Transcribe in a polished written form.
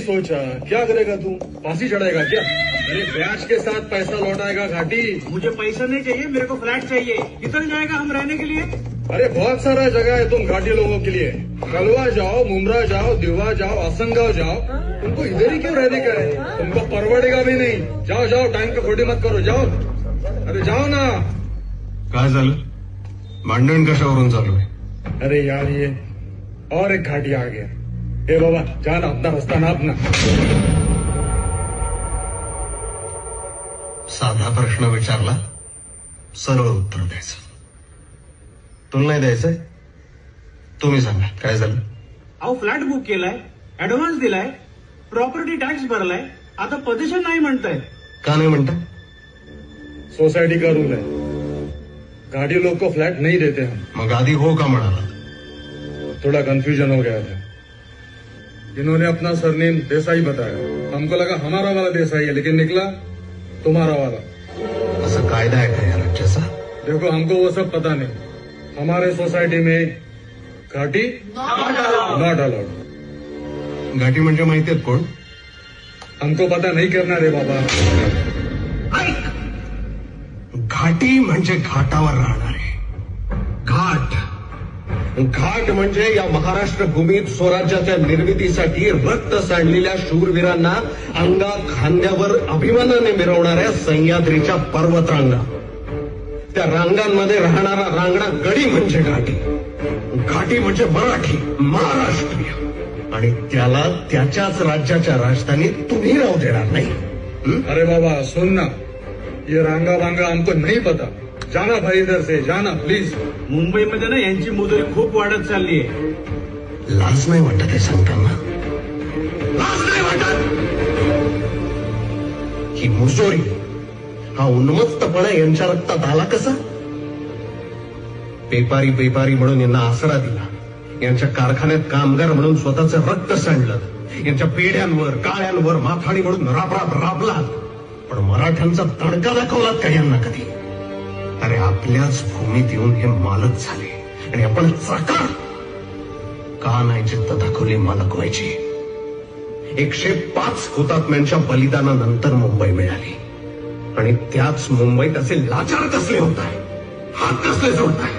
सोचा क्या करेगा तू? फांसी चढ़ेगा क्या? अरे ब्याज के साथ पैसा लौटाएगा घाटी। मुझे पैसा नहीं चाहिए, मेरे को फ्लैट चाहिए। कितना जाएगा हम रहने के लिए? अरे बहुत सारा जगह है तुम घाटी लोगों के लिए। कलवा जाओ, मुमरा जाओ, दिवा जाओ, असंगाव जाओ। तुमको इधर ही क्यों रहने का है? तुमको परवडेगा भी नहीं। जाओ जाओ, टाइम पे खोटी मत करो, जाओ। अरे जाओ ना। काय झालं? भांडण कशावरून चालू आहे? अरे यार ये और एक घाटी आ गया। ए बाबा जाना, अपना रास्ता ना अपना। साधा प्रश्न विचारला, सरळ उत्तर द्यायचं. तुला नाही द्यायचंय? तुम्ही सांगा काय झालं? अहो फ्लॅट बुक केलाय, ऍडव्हान्स दिलाय, प्रॉपर्टी टॅक्स भरलाय, आता पोझिशन नाही म्हणताय. का नाही म्हणता? सोसाइटी का रूल है, घाटी लोग को फ्लैट नहीं देते हम। मग आधी हो का म्हणाला? थोड़ा कंफ्यूजन हो गया था। इन्होंने अपना सरनेम देसाई बताया, हमको लगा हमारा वाला देसाई है, लेकिन निकला तुम्हारा वाला। असं कायदा आहे का या राज्याचा? देखो हमको वो सब पता नहीं, हमारे सोसाइटी में घाटी नॉट अलाउड। घाटी म्हणजे माहिती आहेत कोण? हमको पता नहीं करना रे बाबा। घाटी म्हणजे घाटावर राहणारे. घाट घाट म्हणजे या महाराष्ट्र भूमीत स्वराज्याच्या निर्मितीसाठी रक्त सांडलेल्या शूरवीरांना अंगा खांद्यावर अभिमानाने मिरवणाऱ्या सह्याद्रीच्या पर्वतरांगा. त्या रांगांमध्ये राहणारा रांगडा गडी म्हणजे घाटी. घाटी म्हणजे मराठी, महाराष्ट्रीय, आणि त्याला त्याच्याच राज्याच्या राजधानीत तुम्ही राहू देणार नाही. अरे बाबा सुन ना, ये रांगा वांगा हमको नहीं पता। जाना भाई इधर से, जाना प्लीज। मुंबईमध्ये ना यांची मुजोरी खूप वाढत चालली आहे. लाज नाही वाटत हे सांगताना? लाज नाही वाटत? ही मुजोरी, हा उन्मत्तपणा यांच्या रक्तात आला कसा? पेपारी पेपारी म्हणून यांना आसरा दिला, यांच्या कारखान्यात कामगार म्हणून स्वतःचं रक्त सांडलं, यांच्या पेढ्यांवर काळ्यांवर माथाडी म्हणून राबराब राबलात, पण मराठ्यांचा तडका दाखवलात का यांना कधी? अरे आपल्याच भूमीत येऊन हे मालक झाले आणि आपण सरकार का नाही जिद्द दाखवली मालक व्हायची? 105 हुतात्म्यांच्या बलिदानानंतर मुंबई मिळाली, आणि त्याच मुंबईत असे लाचार कसले होत आहे, हात कसले जोडताय?